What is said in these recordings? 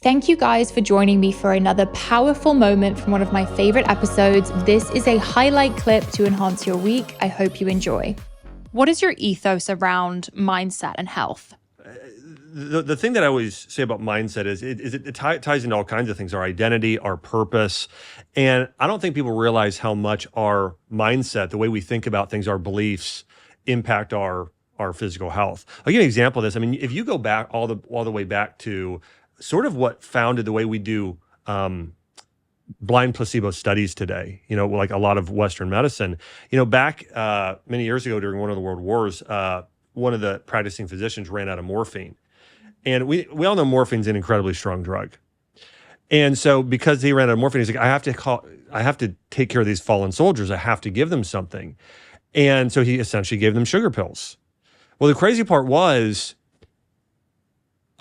Thank you guys for joining me for another powerful moment from one of my favorite episodes. This is a highlight clip to enhance your week. I hope you enjoy. What is your ethos around mindset and health? The thing that I always say about mindset is it ties into all kinds of things, our identity, our purpose. And I don't think people realize how much our mindset, the way we think about things, our beliefs impact our physical health. I'll give you an example of this. I mean, if you go back all the way back to sort of what founded the way we do blind placebo studies today, like a lot of Western medicine, back many years ago during one of the world wars, one of the practicing physicians ran out of morphine. And we all know morphine's an incredibly strong drug. And so because he ran out of morphine, he's like, I have to take care of these fallen soldiers. I have to give them something. And so he essentially gave them sugar pills. Well, the crazy part was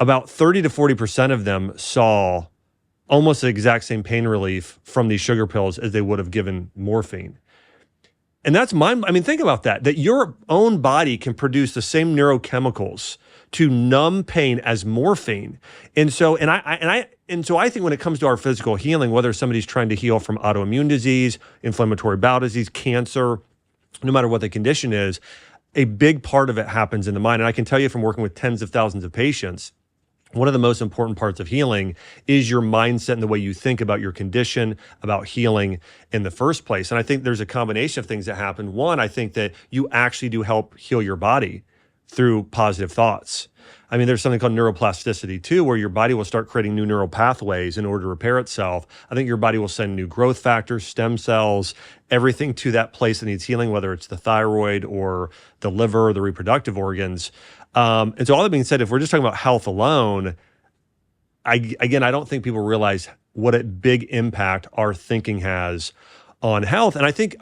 about 30 to 40% of them saw almost the exact same pain relief from these sugar pills as they would have given morphine. And that's think about that your own body can produce the same neurochemicals to numb pain as morphine. And so I think when it comes to our physical healing, whether somebody's trying to heal from autoimmune disease, inflammatory bowel disease, cancer, no matter what the condition is, a big part of it happens in the mind. And I can tell you from working with tens of thousands of patients, one of the most important parts of healing is your mindset and the way you think about your condition, about healing in the first place. And I think there's a combination of things that happen. One, I think that you actually do help heal your body through positive thoughts. I mean, there's something called neuroplasticity too, where your body will start creating new neural pathways in order to repair itself. I think your body will send new growth factors, stem cells, everything to that place that needs healing, whether it's the thyroid or the liver or the reproductive organs. And so all that being said, if we're just talking about health alone, I don't think people realize what a big impact our thinking has on health. And I think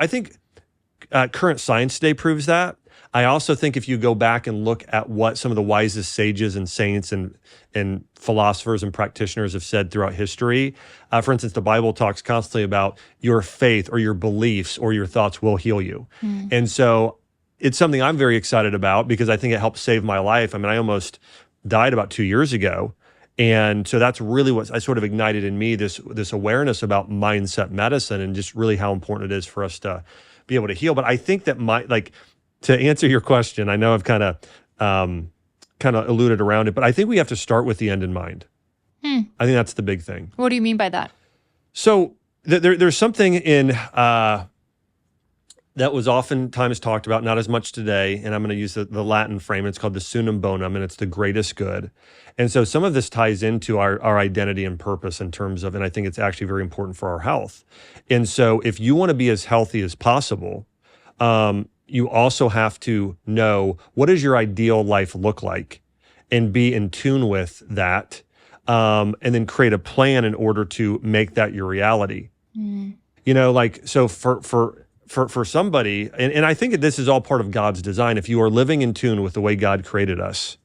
current science today proves that. I also think if you go back and look at what some of the wisest sages and saints and philosophers and practitioners have said throughout history, for instance, the Bible talks constantly about your faith or your beliefs or your thoughts will heal you. And so it's something I'm very excited about because I think it helped save my life. I mean, I almost died about 2 years ago. And so that's really what I sort of ignited in me, this awareness about mindset medicine and just really how important it is for us to be able to heal. But I think that to answer your question, I know I've kind of alluded around it, but I think we have to start with the end in mind. I think that's the big thing. What do you mean by that? So there's something in that was oftentimes talked about, not as much today, and I'm going to use the Latin frame. It's called the summum bonum, and it's the greatest good. And so some of this ties into our identity and purpose in terms of, and I think it's actually very important for our health. And so if you want to be as healthy as possible, you also have to know, what does your ideal life look like, and be in tune with that, and then create a plan in order to make that your reality. So for somebody, and I think this is all part of God's design. If you are living in tune with the way God created us,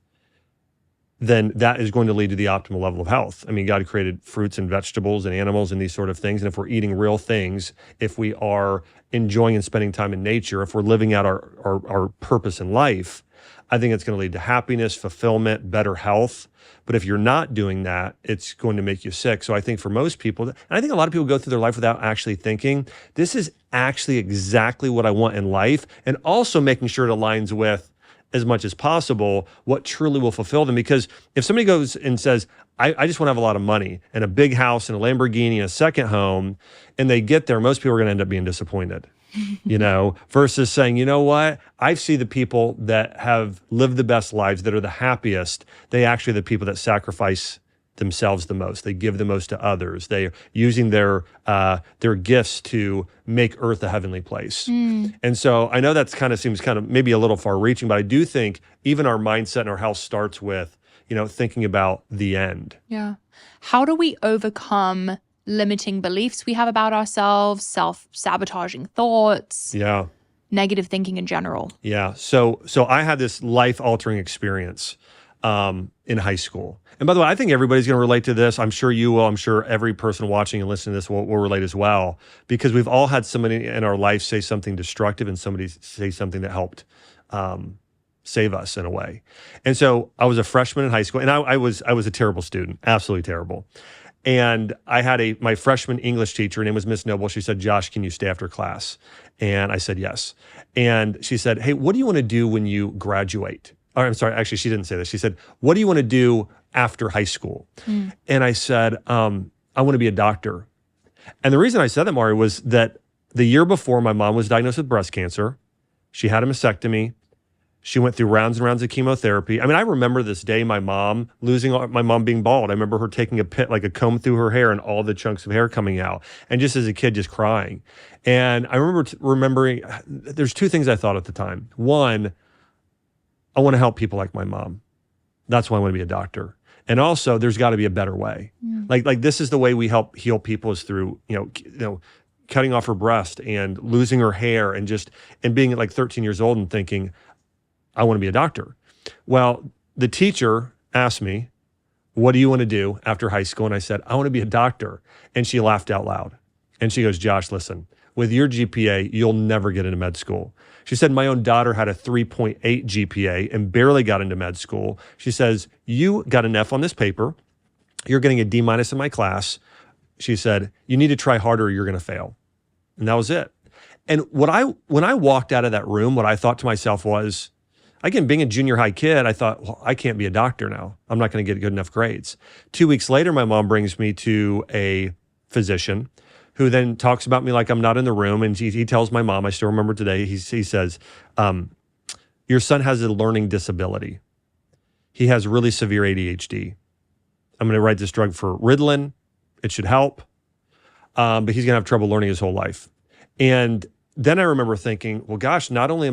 then that is going to lead to the optimal level of health. I mean, God created fruits and vegetables and animals and these sort of things. And if we're eating real things, if we are enjoying and spending time in nature, if we're living out our purpose in life, I think it's going to lead to happiness, fulfillment, better health. But if you're not doing that, it's going to make you sick. So I think for most people, and I think a lot of people go through their life without actually thinking, this is actually exactly what I want in life, and also making sure it aligns with, as much as possible, what truly will fulfill them. Because if somebody goes and says, I just want to have a lot of money and a big house and a Lamborghini and a second home, and they get there, most people are going to end up being disappointed, versus saying, you know what? I see the people that have lived the best lives, that are the happiest. They actually are the people that sacrifice themselves the most. They give the most to others. They are using their gifts to make earth a heavenly place. And so I know that seems maybe a little far reaching, but I do think even our mindset and our health starts with, thinking about the end. Yeah. How do we overcome limiting beliefs we have about ourselves, self-sabotaging thoughts? Yeah. Negative thinking in general. Yeah. So I had this life-altering experience in high school. And by the way, I think everybody's going to relate to this. I'm sure you will. I'm sure every person watching and listening to this will relate as well, because we've all had somebody in our life say something destructive and somebody say something that helped save us in a way. And so I was a freshman in high school, and I was a terrible student, absolutely terrible. And I had my freshman English teacher, her name was Miss Noble. She said, Josh, can you stay after class? And I said, yes. And she said, hey, what do you want to do when you graduate? Or I'm sorry, actually, she didn't say this. She said, what do you want to do after high school? And I said, I want to be a doctor. And the reason I said that, Mari, was that the year before, my mom was diagnosed with breast cancer. She had a mastectomy. She went through rounds and rounds of chemotherapy. I mean, I remember this day, my mom being bald. I remember her taking a comb through her hair and all the chunks of hair coming out. And just as a kid, just crying. And I remember remembering, there's two things I thought at the time. One, I want to help people like my mom. That's why I want to be a doctor. And also, there's got to be a better way. Like this is the way we help heal people, is through, cutting off her breast and losing her hair and being at like 13 years old and thinking, I want to be a doctor. Well, the teacher asked me, what do you want to do after high school? And I said, I want to be a doctor. And she laughed out loud. And she goes, Josh, listen, with your GPA, you'll never get into med school. She said, my own daughter had a 3.8 GPA and barely got into med school. She says, you got an F on this paper. You're getting a D- in my class. She said, you need to try harder or you're going to fail. And that was it. And when I walked out of that room, what I thought to myself was, again, being a junior high kid, I thought, well, I can't be a doctor now. I'm not going to get good enough grades. 2 weeks later, my mom brings me to a physician who then talks about me like I'm not in the room. And he tells my mom, I still remember today, he says, your son has a learning disability. He has really severe ADHD. I'm going to write this drug for Ritalin. It should help. But he's going to have trouble learning his whole life. And then I remember thinking, well, gosh, not only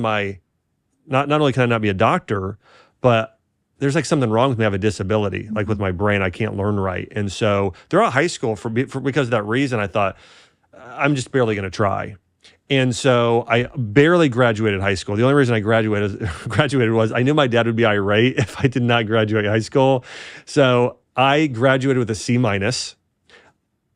can I not be a doctor, but there's like something wrong with me. I have a disability, like with my brain, I can't learn right. And so throughout high school, because of that reason, I thought, I'm just barely going to try. And so I barely graduated high school. The only reason I graduated was I knew my dad would be irate if I did not graduate high school. So I graduated with a C-,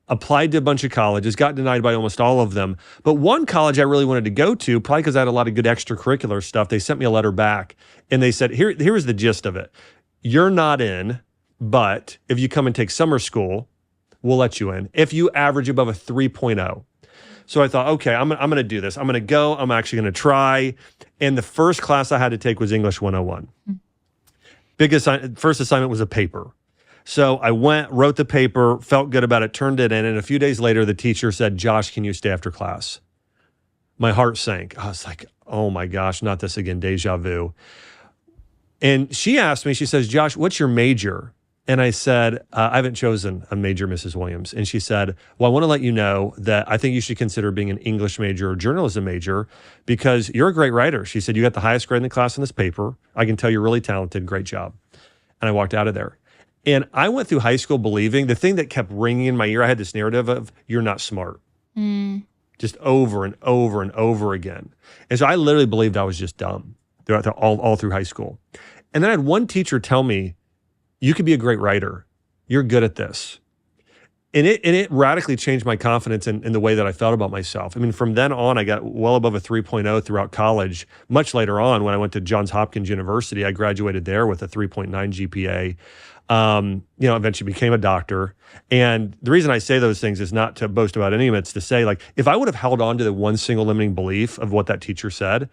applied to a bunch of colleges, got denied by almost all of them. But one college I really wanted to go to, probably because I had a lot of good extracurricular stuff, they sent me a letter back and they said, here's the gist of it. You're not in, but if you come and take summer school, we'll let you in if you average above a 3.0. So I thought, okay, I'm going to do this. I'm going to go. I'm actually going to try. And the first class I had to take was English 101. First assignment was a paper. So I went, wrote the paper, felt good about it, turned it in. And a few days later, the teacher said, Josh, can you stay after class? My heart sank. I was like, oh my gosh, not this again, deja vu. And she asked me, she says, Josh, what's your major? And I said, I haven't chosen a major, Mrs. Williams. And she said, well, I want to let you know that I think you should consider being an English major or journalism major because you're a great writer. She said, you got the highest grade in the class on this paper. I can tell you're really talented. Great job. And I walked out of there. And I went through high school believing the thing that kept ringing in my ear, I had this narrative of, you're not smart. Just over and over and over again. And so I literally believed I was just dumb all through high school. And then I had one teacher tell me, you could be a great writer. You're good at this. And it radically changed my confidence in the way that I felt about myself. I mean, from then on, I got well above a 3.0 throughout college. Much later on, when I went to Johns Hopkins University, I graduated there with a 3.9 GPA. Eventually became a doctor. And the reason I say those things is not to boast about any of it. It's to say, like, if I would have held on to the one single limiting belief of what that teacher said,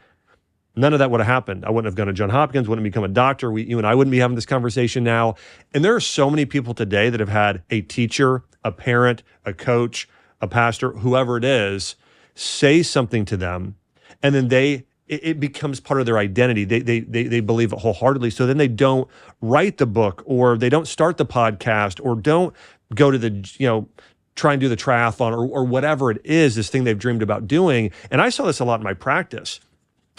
none of that would have happened. I wouldn't have gone to Johns Hopkins, wouldn't become a doctor. You and I wouldn't be having this conversation now. And there are so many people today that have had a teacher, a parent, a coach, a pastor, whoever it is, say something to them, and then it becomes part of their identity. They believe it wholeheartedly. So then they don't write the book, or they don't start the podcast, or don't go to the, try and do the triathlon or whatever it is, this thing they've dreamed about doing. And I saw this a lot in my practice.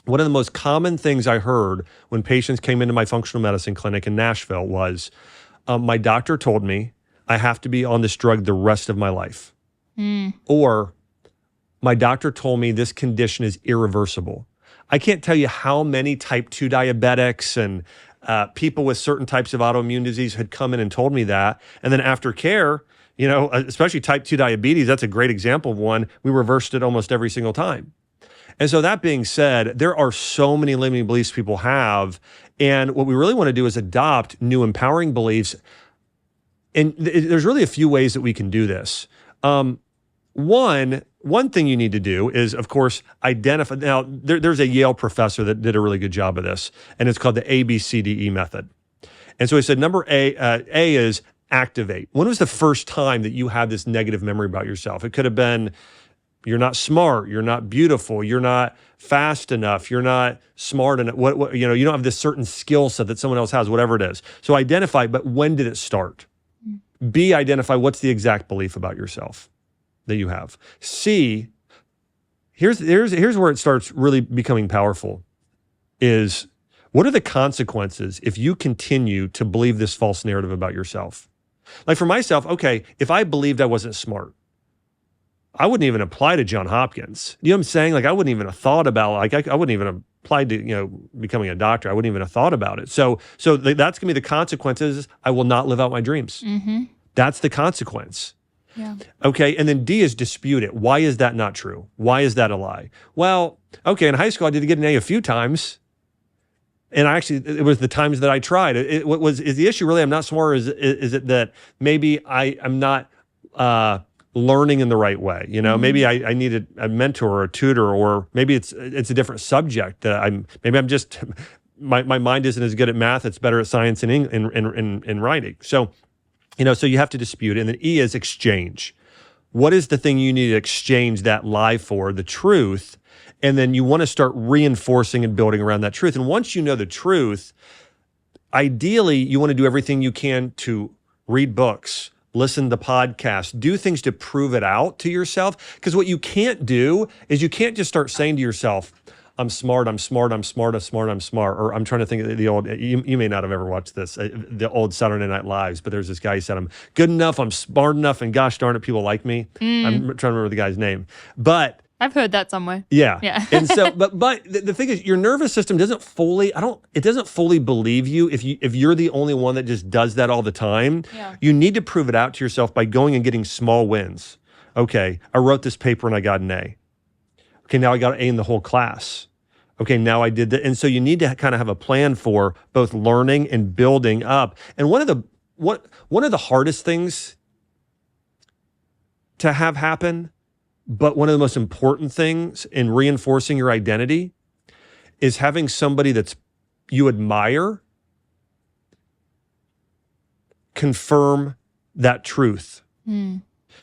One of the most common things I heard when patients came into my functional medicine clinic in Nashville was, my doctor told me I have to be on this drug the rest of my life. Or my doctor told me this condition is irreversible. I can't tell you how many type 2 diabetics and people with certain types of autoimmune disease had come in and told me that. And then after care, especially type 2 diabetes, that's a great example of one. We reversed it almost every single time. And so that being said, there are so many limiting beliefs people have. And what we really want to do is adopt new empowering beliefs. And there's really a few ways that we can do this. One thing you need to do is, of course, identify. Now, there's a Yale professor that did a really good job of this, and it's called the ABCDE method. And so he said, number A is activate. When was the first time that you had this negative memory about yourself? It could have been, you're not smart, you're not beautiful, you're not fast enough, you're not smart enough. You don't have this certain skill set that someone else has, whatever it is. So identify, but when did it start? B, identify what's the exact belief about yourself that you have. C, here's where it starts really becoming powerful, is what are the consequences if you continue to believe this false narrative about yourself? Like for myself, okay, if I believed I wasn't smart, I wouldn't even apply to Johns Hopkins. You know what I'm saying? Like I wouldn't even have thought about, like I wouldn't even have applied to, becoming a doctor. I wouldn't even have thought about it. So that's gonna be the consequences. I will not live out my dreams. Mm-hmm. That's the consequence. Yeah. Okay. And then D is dispute it. Why is that not true? Why is that a lie? Well, okay, in high school, I did get an A few times. And it was the times that I tried. Is the issue really I'm not smart, or is it that maybe I'm not learning in the right way? Mm-hmm. Maybe I need a mentor or a tutor, or maybe it's a different subject that I'm just, my mind isn't as good at math. It's better at science and in writing. So, so you have to dispute it. And then E is exchange. What is the thing you need to exchange that lie for? The truth. And then you want to start reinforcing and building around that truth. And once you know the truth, ideally, you want to do everything you can to read books, listen to podcasts, do things to prove it out to yourself. Because what you can't do is you can't just start saying to yourself, I'm smart, I'm smart, I'm smart, I'm smart, I'm smart. Or I'm trying to think of the old, you may not have ever watched this, the old Saturday Night Lives, but there's this guy who said, I'm good enough, I'm smart enough, and gosh darn it, people like me. I'm trying to remember the guy's name. But I've heard that somewhere. Yeah. And so, but the thing is, your nervous system doesn't fully believe you if you're the only one that just does that all the time. Yeah. You need to prove it out to yourself by going and getting small wins. Okay, I wrote this paper and I got an A. Okay, now I got an A in the whole class. Okay, now I did that. And so you need to kind of have a plan for both learning and building up. And one of the hardest things to have happen, but one of the most important things in reinforcing your identity, is having somebody that's you admire confirm that truth.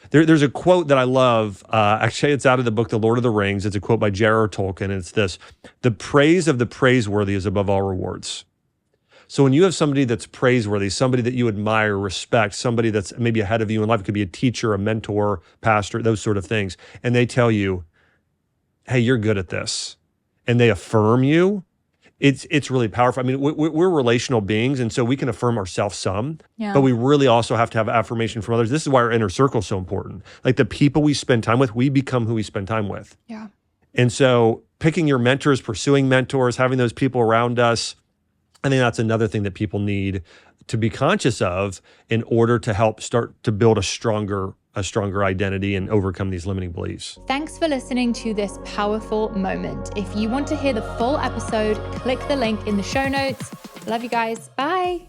There's a quote that I love. Actually, it's out of the book, The Lord of the Rings. It's a quote by J.R.R. Tolkien. And it's this: the praise of the praiseworthy is above all rewards. So when you have somebody that's praiseworthy, somebody that you admire, respect, somebody that's maybe ahead of you in life, it could be a teacher, a mentor, pastor, those sort of things, and they tell you, hey, you're good at this, and they affirm you, it's really powerful. I mean, we're relational beings, and so we can affirm ourselves some, but we really also have to have affirmation from others. This is why our inner circle is so important. Like the people we spend time with, we become who we spend time with. Yeah. And so picking your mentors, pursuing mentors, having those people around us, I think that's another thing that people need to be conscious of in order to help start to build a stronger identity and overcome these limiting beliefs. Thanks for listening to this powerful moment. If you want to hear the full episode, click the link in the show notes. Love you guys. Bye.